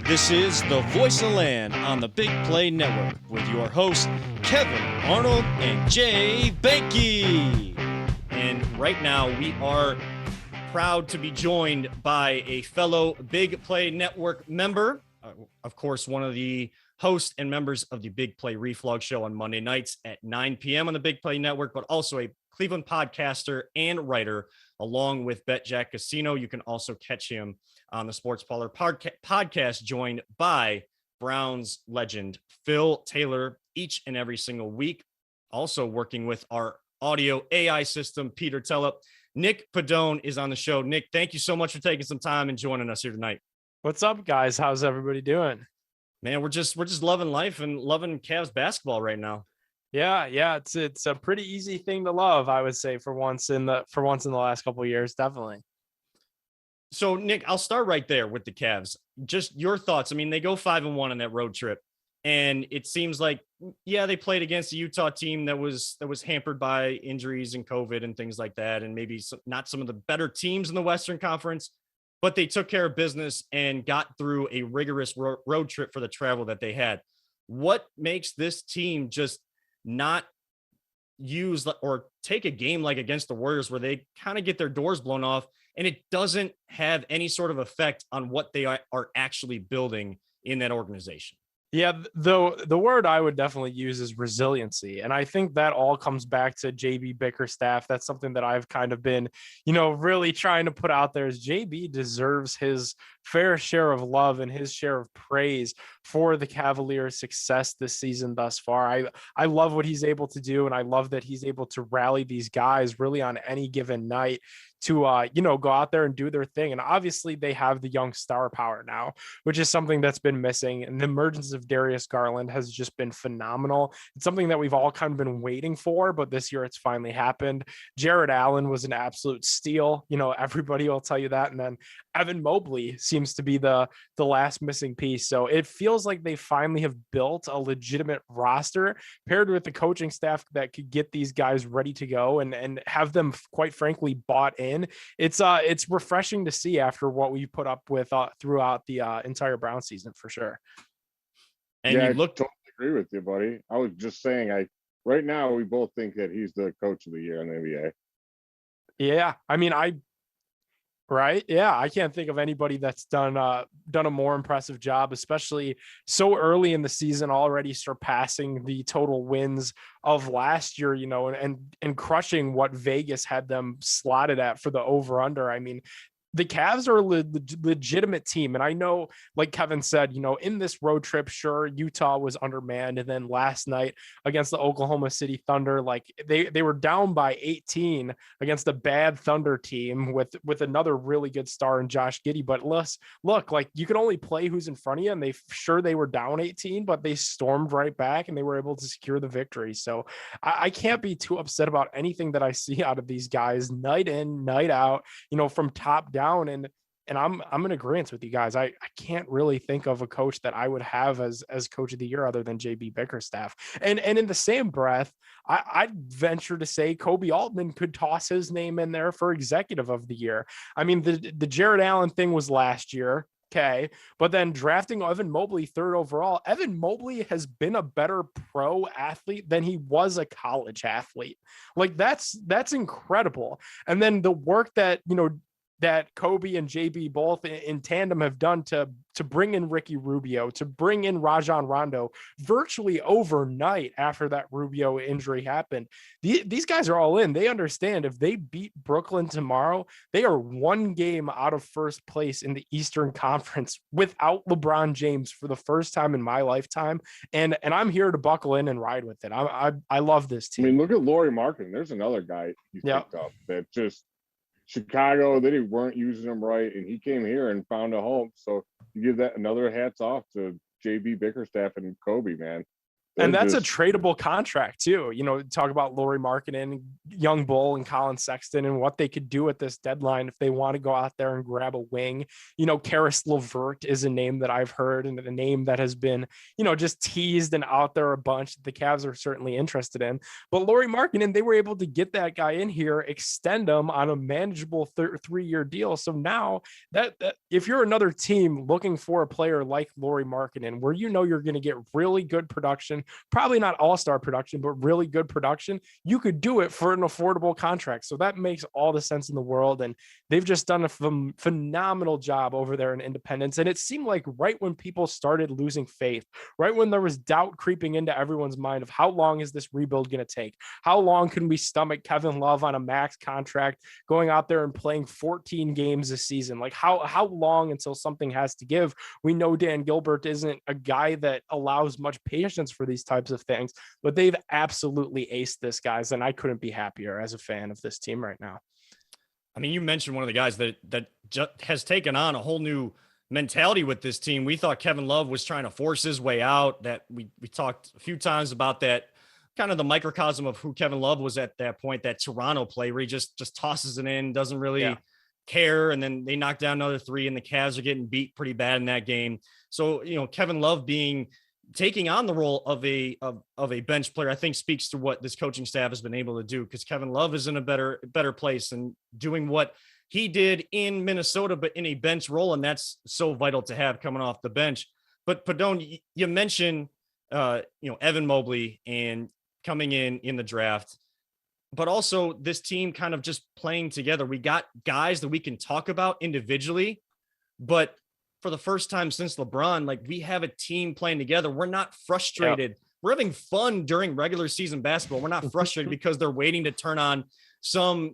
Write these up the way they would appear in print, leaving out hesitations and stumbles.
This is the Voice of Land on the Big Play Network with your hosts, Kevin Arnold and Jay Banky. And right now we are proud to be joined by a fellow Big Play Network member, of course, one of the hosts and members of the Big Play Reflog Show on Monday nights at 9 p.m. on the Big Play Network, but also a Cleveland podcaster and writer, along with BetJack Casino. You can also catch him on the Sports Parlor podcast, joined by Browns legend Phil Taylor each and every single week. Also working with our audio AI system, Peter Tellep. Nick Pedone is on the show. Nick, thank you so much for taking some time and joining us here tonight. What's up, guys? How's everybody doing? Man, we're just loving life and loving Cavs basketball right now. Yeah, it's a pretty easy thing to love, I would say, for once in the last couple of years, definitely. So, Nick, I'll start right there with the Cavs. Just your thoughts. I mean, they go 5-1 on that road trip, and it seems like, yeah, they played against a Utah team that was hampered by injuries and COVID and things like that, and maybe not some of the better teams in the Western Conference, but they took care of business and got through a rigorous road trip for the travel that they had. What makes this team just not use or take a game like against the Warriors where they kind of get their doors blown off and it doesn't have any sort of effect on what they are actually building in that organization? Yeah, the word I would definitely use is resiliency. And I think that all comes back to JB Bickerstaff. That's something that I've kind of been, really trying to put out there is JB deserves his fair share of love and his share of praise for the Cavaliers' success this season thus far. I love what he's able to do, and I love that he's able to rally these guys really on any given night to go out there and do their thing. And obviously they have the young star power now, which is something that's been missing. And the emergence of Darius Garland has just been phenomenal. It's something that we've all kind of been waiting for, but this year it's finally happened. Jared Allen was an absolute steal. Everybody will tell you that. And then Evan Mobley seems to be the last missing piece. So it feels like they finally have built a legitimate roster paired with the coaching staff that could get these guys ready to go and have them, quite frankly, bought in. It's refreshing to see after what we put up with throughout the entire Brown season, for sure. And yeah, I totally agree with you, buddy. I was just saying, right now we both think that he's the coach of the year in the NBA. Yeah, I mean, right? Yeah, I can't think of anybody that's done a more impressive job, especially so early in the season, already surpassing the total wins of last year, and crushing what Vegas had them slotted at for the over-under. I mean, the Cavs are a legitimate team. And I know, like Kevin said, in this road trip, sure, Utah was undermanned. And then last night against the Oklahoma City Thunder, like they were down by 18 against a bad Thunder team with another really good star in Josh Giddey. But look, like you can only play who's in front of you. And they were down 18, but they stormed right back and they were able to secure the victory. So I can't be too upset about anything that I see out of these guys night in, night out, from top down. And I'm in agreement with you guys. I can't really think of a coach that I would have as coach of the year other than JB Bickerstaff. And in the same breath, I'd venture to say Kobe Altman could toss his name in there for executive of the year. I mean, the Jared Allen thing was last year. Okay. But then drafting Evan Mobley third overall, Evan Mobley has been a better pro athlete than he was a college athlete. Like that's incredible. And then the work that, that Kobe and JB both in tandem have done to bring in Ricky Rubio, to bring in Rajon Rondo virtually overnight after that Rubio injury happened. These guys are all in. They understand if they beat Brooklyn tomorrow, they are one game out of first place in the Eastern Conference without LeBron James for the first time in my lifetime. And I'm here to buckle in and ride with it. I love this team. I mean, look at Lauri Markkanen. There's another guy you picked up that just Chicago, they weren't using him right, and he came here and found a home. So you give that another hats off to JB Bickerstaff and Kobe, man. And that's a tradable contract too. Talk about Lauri Markkanen, Young Bull, and Colin Sexton and what they could do at this deadline if they want to go out there and grab a wing. Karis LeVert is a name that I've heard and a name that has been, just teased and out there a bunch that the Cavs are certainly interested in. But Lauri Markkanen, they were able to get that guy in here, extend him on a manageable 3-year deal. So now that if you're another team looking for a player like Lauri Markkanen, where you're going to get really good production, probably not all-star production, but really good production, you could do it for an affordable contract. So that makes all the sense in the world. And they've just done a phenomenal job over there in Independence. And it seemed like right when people started losing faith, right when there was doubt creeping into everyone's mind of how long is this rebuild going to take? How long can we stomach Kevin Love on a max contract going out there and playing 14 games a season? Like how long until something has to give? We know Dan Gilbert isn't a guy that allows much patience for these types of things, but they've absolutely aced this, guys, and I couldn't be happier as a fan of this team right now. I mean, you mentioned one of the guys that just has taken on a whole new mentality with this team. We thought Kevin Love was trying to force his way out. That we talked a few times about that, kind of the microcosm of who Kevin Love was at that point, that Toronto play where he just tosses it in, doesn't really care, and then they knock down another three, and the Cavs are getting beat pretty bad in that game. So Kevin Love taking on the role of a bench player, I think speaks to what this coaching staff has been able to do, because Kevin Love is in a better place and doing what he did in Minnesota, but in a bench role. And that's so vital to have coming off the bench. But Pedone, you mentioned, Evan Mobley and coming in the draft, but also this team kind of just playing together. We got guys that we can talk about individually, but for the first time since LeBron, like, we have a team playing together. We're not frustrated. Yep. We're having fun during regular season basketball. We're not frustrated because they're waiting to turn on some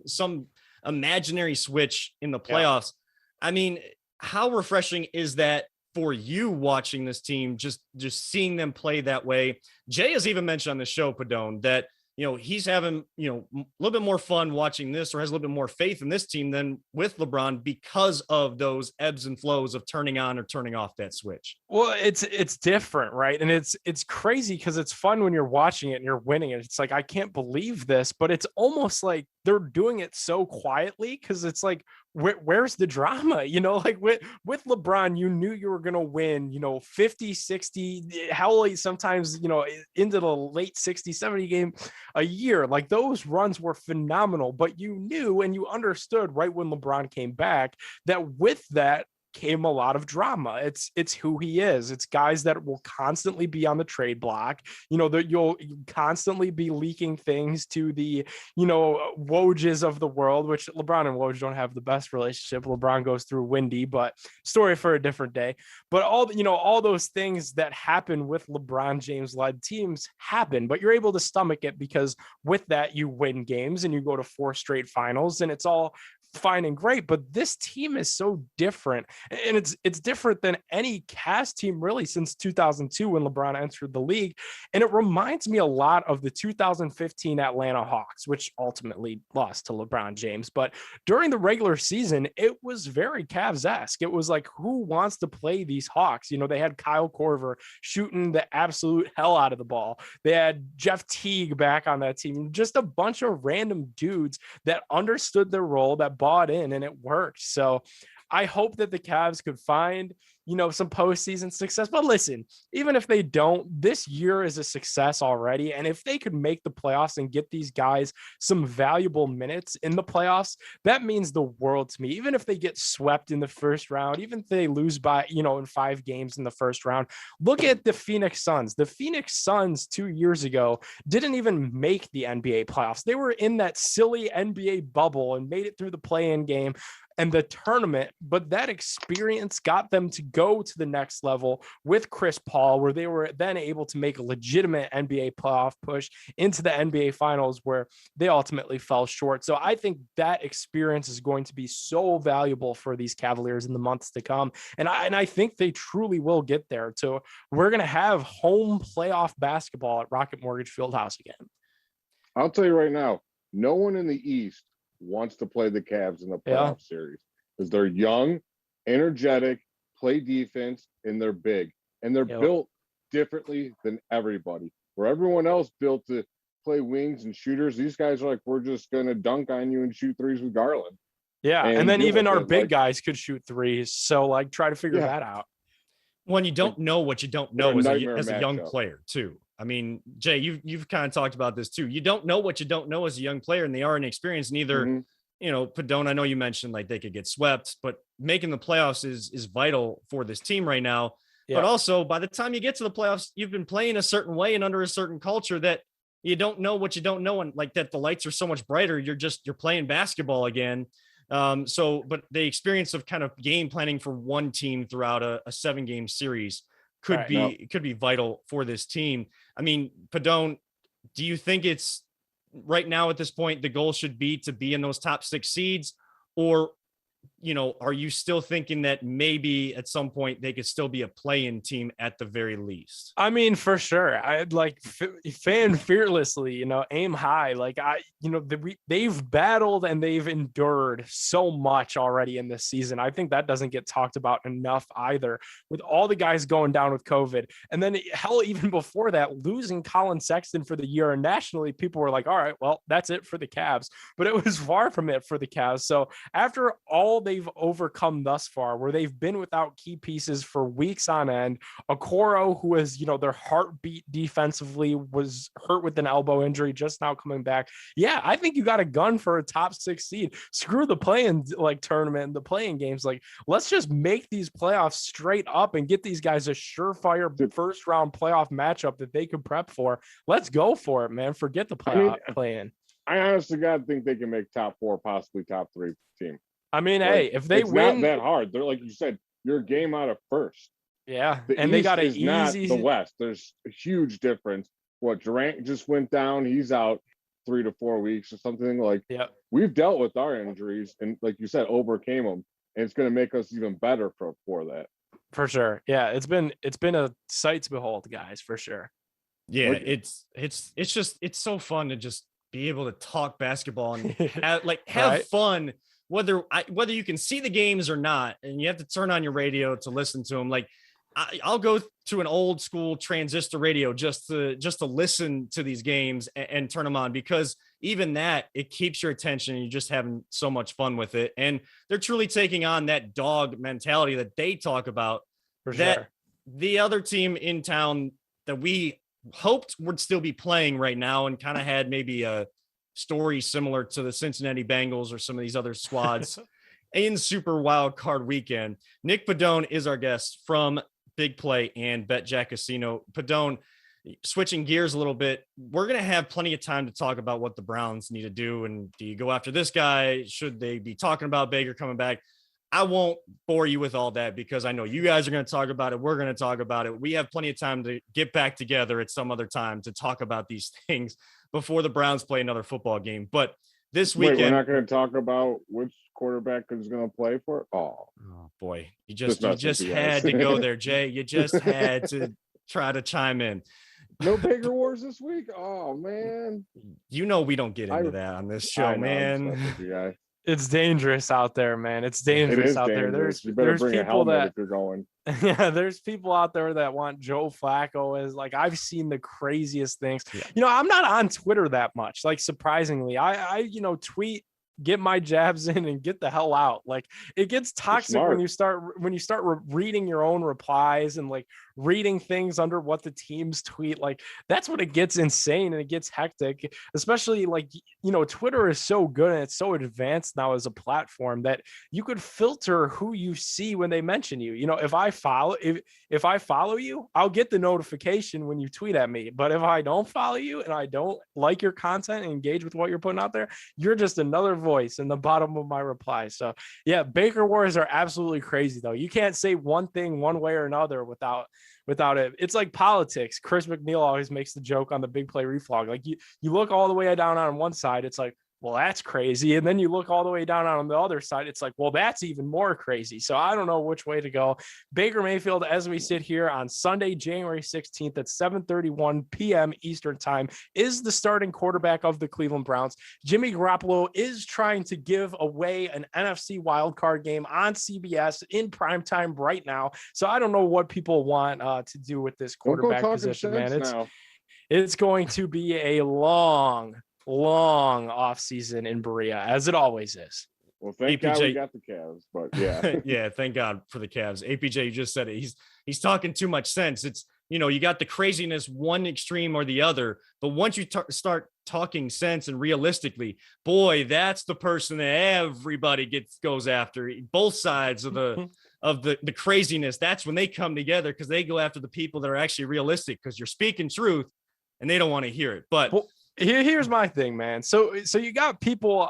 imaginary switch in the playoffs. Yep. I mean, how refreshing is that for you watching this team, just seeing them play that way? Jay has even mentioned on the show, Pedone, that he's having, a little bit more fun watching this, or has a little bit more faith in this team than with LeBron, because of those ebbs and flows of turning on or turning off that switch. Well, it's different, right? And it's crazy because it's fun when you're watching it and you're winning it. It's like, I can't believe this, but it's almost like they're doing it so quietly, because it's like, where's the drama? Like with LeBron, you knew you were going to win, 50, 60, hell, sometimes, into the late 60, 70 game a year. Like, those runs were phenomenal, but you knew and you understood right when LeBron came back that with that came a lot of drama. It's who he is. It's guys that will constantly be on the trade block, that you'll constantly be leaking things to the, Wojs of the world, which LeBron and Woj don't have the best relationship. LeBron goes through Windy, but story for a different day. But all those things that happen with LeBron James led teams happen, but you're able to stomach it because with that you win games and you go to 4 straight finals, and it's all fine and great. But this team is so different, and it's different than any Cavs team really since 2002 when LeBron entered the league. And it reminds me a lot of the 2015 Atlanta Hawks, which ultimately lost to LeBron James. But during the regular season, it was very Cavs-esque. It was like, who wants to play these Hawks? They had Kyle Korver shooting the absolute hell out of the ball. They had Jeff Teague back on that team, just a bunch of random dudes that understood their role, that bought in, and it worked. So I hope that the Cavs could find, some postseason success. But listen, even if they don't, this year is a success already. And if they could make the playoffs and get these guys some valuable minutes in the playoffs, that means the world to me. Even if they get swept in the first round, even if they lose by, in 5 games in the first round, look at the Phoenix Suns. The Phoenix Suns 2 years ago didn't even make the NBA playoffs. They were in that silly NBA bubble and made it through the play-in game and the tournament, but that experience got them to go to the next level with Chris Paul, where they were then able to make a legitimate NBA playoff push into the NBA finals, where they ultimately fell short. So I think that experience is going to be so valuable for these Cavaliers in the months to come. And I think they truly will get there. So we're going to have home playoff basketball at Rocket Mortgage Fieldhouse again. I'll tell you right now, no one in the East wants to play the Cavs in the playoff series, because they're young, energetic, play defense, and they're big, and they're built differently than everybody. where everyone else built to play wings and shooters. These guys are like, we're just going to dunk on you and shoot threes with Garland. Yeah. And then deal even with our it. big Like, guys could shoot threes. So like try to figure Yeah. that out. When you don't know what you don't They're a know as nightmare a young matchup. player too. I mean, Jay, you've kind of talked about this too. You don't know what you don't know as a young player, and they are inexperienced. Neither, Mhm. you know, Pedone, I know you mentioned like they could get swept, but making the playoffs is vital for this team right now. Yeah. But also, by the time you get to the playoffs, you've been playing a certain way and under a certain culture that you don't know what you don't know, and like that the lights are so much brighter. You're playing basketball again. But the experience of kind of game planning for one team throughout a 7-game series could be vital for this team. I mean, Pedone, do you think it's right now at this point the goal should be to be in those top 6 seeds, or you know, are you still thinking that maybe at some point they could still be a play-in team at the very least? I mean, for sure. I'd like fan fearlessly, you know, aim high. Like they've battled and they've endured so much already in this season. I think that doesn't get talked about enough either, with all the guys going down with COVID. And then hell, even before that, losing Colin Sexton for the year, and nationally people were like, all right, well, that's it for the Cavs, but it was far from it for the Cavs. So after all they've overcome thus far, where they've been without key pieces for weeks on end, Okoro, who is, you know, their heartbeat defensively, was hurt with an elbow injury, just now coming back. Yeah, I think you got a gun for a top 6 seed. Screw the play-in like tournament and the play-in games. Like, let's just make these playoffs straight up and get these guys a surefire first round playoff matchup that they could prep for. Let's go for it, man. Forget the play-in. I honestly God think they can make top 4, possibly top 3 team. I mean, Like, hey, if they it's win, not that hard. They're like you said, you're a game out of first. Yeah, The and East they got an is not easy. the West. There's a huge difference. What Durant just went down, he's out 3 to 4 weeks or something. Like, Yeah, we've dealt with our injuries and, like you said, overcame them, and it's going to make us even better for that. for sure. Yeah, it's been a sight to behold, guys, for sure. Yeah, Like- it's so fun to just be able to talk basketball and have Right. fun, whether you can see the games or not, and you have to turn on your radio to listen to them. Like I'll go to an old school transistor radio just to listen to these games and turn them on, because even that, it keeps your attention and you're just having so much fun with it. And they're truly taking on that dog mentality that they talk about, For that sure. the other team in town that we hoped would still be playing right now and kind of had maybe a story similar to the Cincinnati Bengals or some of these other squads in Super Wild Card Weekend. Nick Pedone is our guest from Big Play and BetJack Casino. Pedone, switching gears a little bit, we're going to have plenty of time to talk about what the Browns need to do. And do you go after this guy? Should they be talking about Baker coming back? I won't bore you with all that because I know you guys are going to talk about it. We're going to talk about it. We have plenty of time to get back together at some other time to talk about these things before the Browns play another football game. But this weekend, we're not going to talk about which quarterback is going to play for it. Oh boy, you just had to go there, Jay. You just had to try to chime in. No Baker Wars this week. Oh man, you know we don't get into that on this show, man. It's dangerous out there, man. It's dangerous out there. There's people that if you're going. Yeah, there's people out there that want Joe Flacco as, like, I've seen the craziest things. Yeah. You know, I'm not on Twitter that much. Like, surprisingly, I tweet, get my jabs in and get the hell out. Like, it gets toxic when you start reading your own replies and like reading things under what the teams tweet. Like, that's when it gets insane and it gets hectic, especially like, you know, Twitter is so good and it's so advanced now as a platform that you could filter who you see when they mention you. You know, if I follow you, I'll get the notification when you tweet at me. But if I don't follow you and I don't like your content and engage with what you're putting out there, you're just another voice in the bottom of my reply. So yeah, Baker Wars are absolutely crazy though. You can't say one thing one way or another without it. It's like politics. Chris McNeil always makes the joke on the Big Play Reflog. Like you look all the way down on one side, it's like, well, that's crazy. And then you look all the way down on the other side, it's like, well, that's even more crazy. So I don't know which way to go. Baker Mayfield, as we sit here on Sunday, January 16th at 7:31 p.m. Eastern time, is the starting quarterback of the Cleveland Browns. Jimmy Garoppolo is trying to give away an NFC wildcard game on CBS in primetime right now. So I don't know what people want to do with this quarterback position, man. It's going to be a long off season in Berea, as it always is. Well, thank God we got the Cavs, but yeah. Yeah, thank God for the Cavs. APJ, you just said it. He's talking too much sense. It's, you got the craziness one extreme or the other, but once you start talking sense and realistically, boy, that's the person that everybody goes after. Both sides of the craziness. That's when they come together, because they go after the people that are actually realistic, because you're speaking truth and they don't want to hear it. But here's my thing, man. So you got people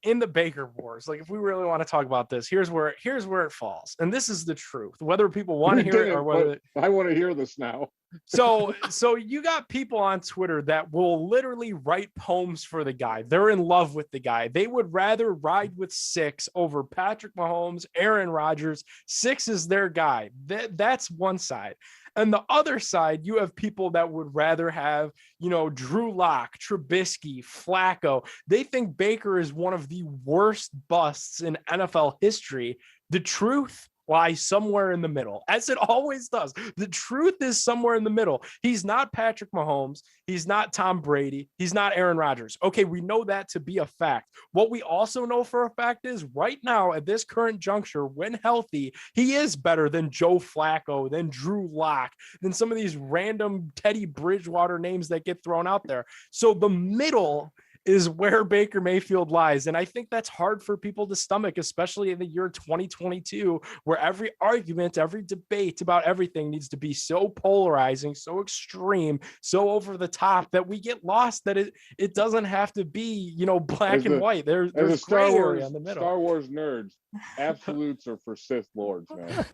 in the Baker wars. Like, if we really want to talk about this, here's where it falls. And this is the truth, whether people want to hear it or whether I want to hear this now. So you got people on Twitter that will literally write poems for the guy. They're in love with the guy. They would rather ride with 6 over Patrick Mahomes, Aaron Rodgers. 6 is their guy. That's one side. And the other side, you have people that would rather have, Drew Lock, Trubisky, Flacco. They think Baker is one of the worst busts in NFL history. The truth lies somewhere in the middle, as it always does. The truth is somewhere in the middle. He's not Patrick Mahomes. He's not Tom Brady. He's not Aaron Rodgers. Okay, we know that to be a fact. What we also know for a fact is right now, at this current juncture, when healthy, he is better than Joe Flacco, than Drew Lock, than some of these random Teddy Bridgewater names that get thrown out there. So the middle is where Baker Mayfield lies. And I think that's hard for people to stomach, especially in the year 2022, where every argument, every debate about everything needs to be so polarizing, so extreme, so over the top that we get lost that it doesn't have to be, black and white. There's gray area in the middle. Star Wars nerds, absolutes are for Sith Lords, man.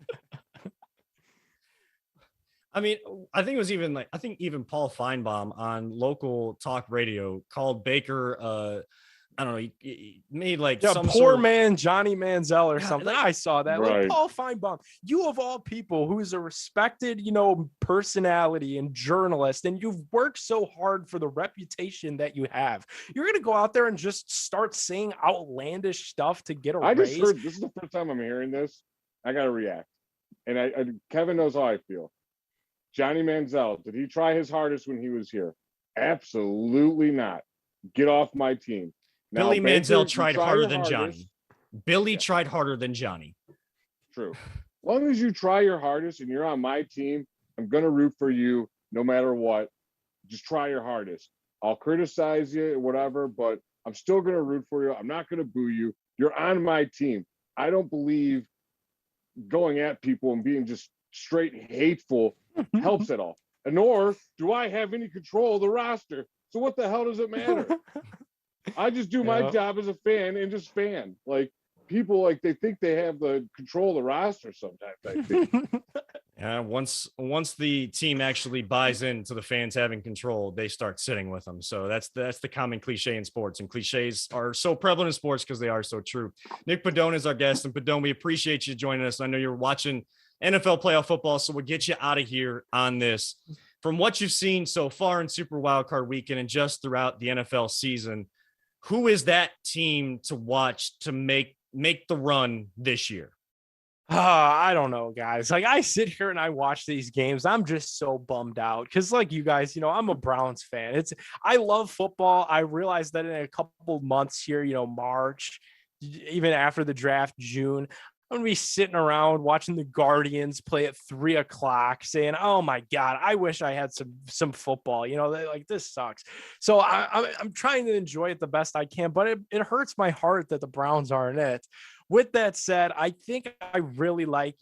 I mean, I think it was even Paul Feinbaum on local talk radio called Baker, I don't know, he made like some poor man Johnny Manziel or something. like, I saw that. Right. Like, Paul Feinbaum, you of all people, who is a respected, personality and journalist, and you've worked so hard for the reputation that you have. You're gonna go out there and just start saying outlandish stuff to get a raise. I just heard, this is the first time I'm hearing this. I gotta react. And Kevin knows how I feel. Johnny Manziel, did he try his hardest when he was here? Absolutely not. Get off my team. Now, Billy Baker, Manziel tried harder than hardest. Johnny. Billy tried harder than Johnny. True. As long as you try your hardest and you're on my team, I'm going to root for you no matter what. Just try your hardest. I'll criticize you, whatever, but I'm still going to root for you. I'm not going to boo you. You're on my team. I don't believe going at people and being just straight hateful helps at all. Nor do I have any control of the roster. So what the hell does it matter? I just do my job as a fan and just fan. Like, people, like, they think they have the control of the roster sometimes, I think. Yeah, once the team actually buys into the fans having control, they start sitting with them. So that's the common cliche in sports, and cliches are so prevalent in sports because they are so true. Nick Pedone is our guest, and Pedone, we appreciate you joining us. I know you're watching NFL playoff football, so we'll get you out of here on this. From what you've seen so far in Super Wildcard Weekend and just throughout the NFL season, who is that team to watch to make the run this year? I don't know, guys. Like, I sit here and I watch these games. I'm just so bummed out because, like you guys, I'm a Browns fan. I love football. I realize that in a couple months here, March, even after the draft, June, I'm gonna be sitting around watching the Guardians play at 3:00, saying, "Oh my God, I wish I had some football." Like, this sucks. So I'm trying to enjoy it the best I can, but it hurts my heart that the Browns aren't it. With that said, I think I really like,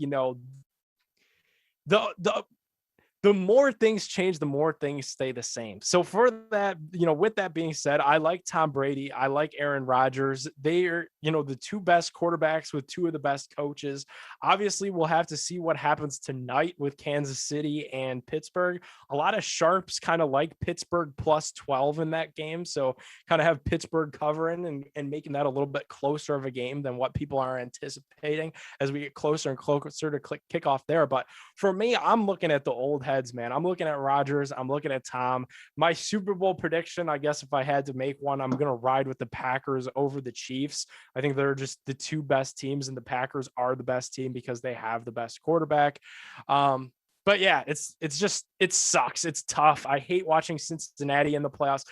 the more things change, the more things stay the same. So for that, with that being said, I like Tom Brady. I like Aaron Rodgers. They are, the two best quarterbacks with two of the best coaches. Obviously, we'll have to see what happens tonight with Kansas City and Pittsburgh. A lot of sharps kind of like Pittsburgh plus 12 in that game. So kind of have Pittsburgh covering and making that a little bit closer of a game than what people are anticipating as we get closer and closer to kickoff there. But for me, I'm looking at the old heads, man. I'm looking at Rodgers. I'm looking at Tom. My Super Bowl prediction, I guess if I had to make one, I'm going to ride with the Packers over the Chiefs. I think they're just the two best teams, and the Packers are the best team because they have the best quarterback. But but yeah, it sucks. It's tough. I hate watching Cincinnati in the playoffs.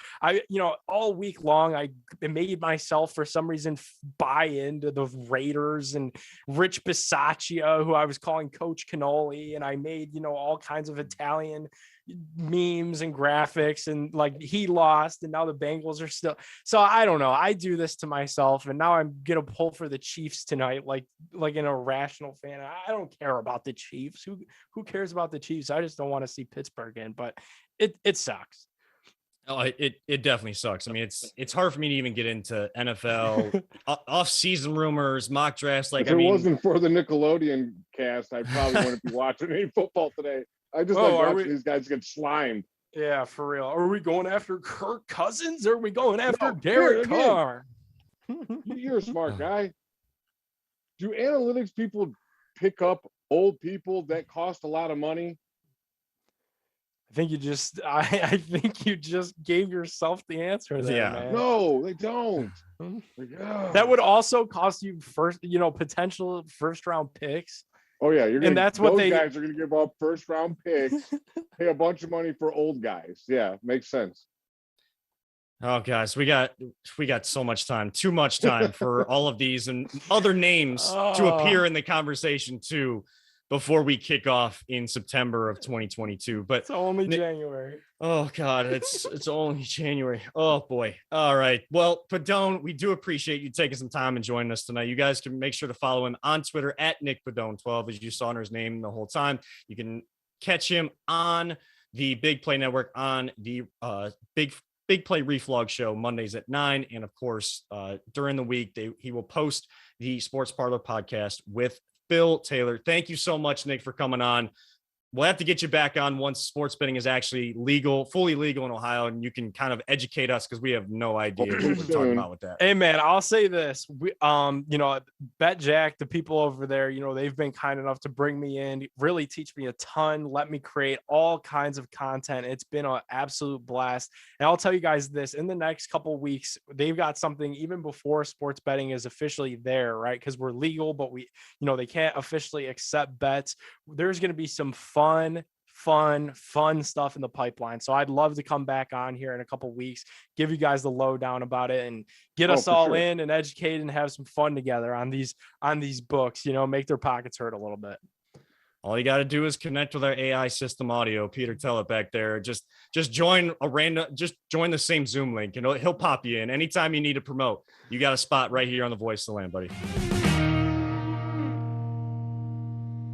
All week long, I made myself for some reason buy into the Raiders and Rich Bisaccia, who I was calling Coach Cannoli, and I made, all kinds of Italian memes and graphics, and like he lost and now the Bengals are still. So I don't know. I do this to myself, and now I'm gonna pull for the Chiefs tonight, like an irrational fan. I don't care about the Chiefs. Who cares about the Chiefs? I just don't want to see Pittsburgh in, but it sucks. Oh, it definitely sucks. I mean, it's hard for me to even get into NFL off-season rumors, mock drafts. Like, if it wasn't for the Nickelodeon cast, I probably wouldn't be watching any football today. I just like watching these guys get slimed. Yeah, for real. Are we going after Kirk Cousins or are we going after Derek Carr? You're a smart guy. Do analytics people pick up old people that cost a lot of money? I think you just gave yourself the answer there, man. No, they don't. That would also cost you potential first round picks. Oh yeah, that's what those guys are going to give up first round picks, pay a bunch of money for old guys. Yeah, makes sense. Oh, guys, we got so much time, too much time for all of these and other names to appear in the conversation too, before we kick off in September of 2022. But it's only January. Oh God, it's only January. Oh boy. All right. Well, Pedone, we do appreciate you taking some time and joining us tonight. You guys can make sure to follow him on Twitter at Nick Pedone12, as you saw in his name the whole time. You can catch him on the Big Play Network on the Big Play Reflog show Mondays at 9. And of course, during the week, he will post the Sports Parlor podcast with Phil Taylor. Thank you so much, Nick, for coming on. We'll have to get you back on once sports betting is actually fully legal in Ohio, and you can kind of educate us because we have no idea what we're talking about with that. Hey man, I'll say this. We, BetJack, the people over there, they've been kind enough to bring me in, really teach me a ton, let me create all kinds of content. It's been an absolute blast. And I'll tell you guys this, in the next couple of weeks, they've got something even before sports betting is officially there, right? Because we're legal, but they can't officially accept bets. There's going to be some fun stuff in the pipeline. So I'd love to come back on here in a couple of weeks, give you guys the lowdown about it, and get us all in and educate and have some fun together on these books, make their pockets hurt a little bit. All you got to do is connect with our AI system audio. Peter, tell it back there. Just join join the same Zoom link, and he'll pop you in anytime you need to promote. You got a spot right here on the Voice of the Land, buddy.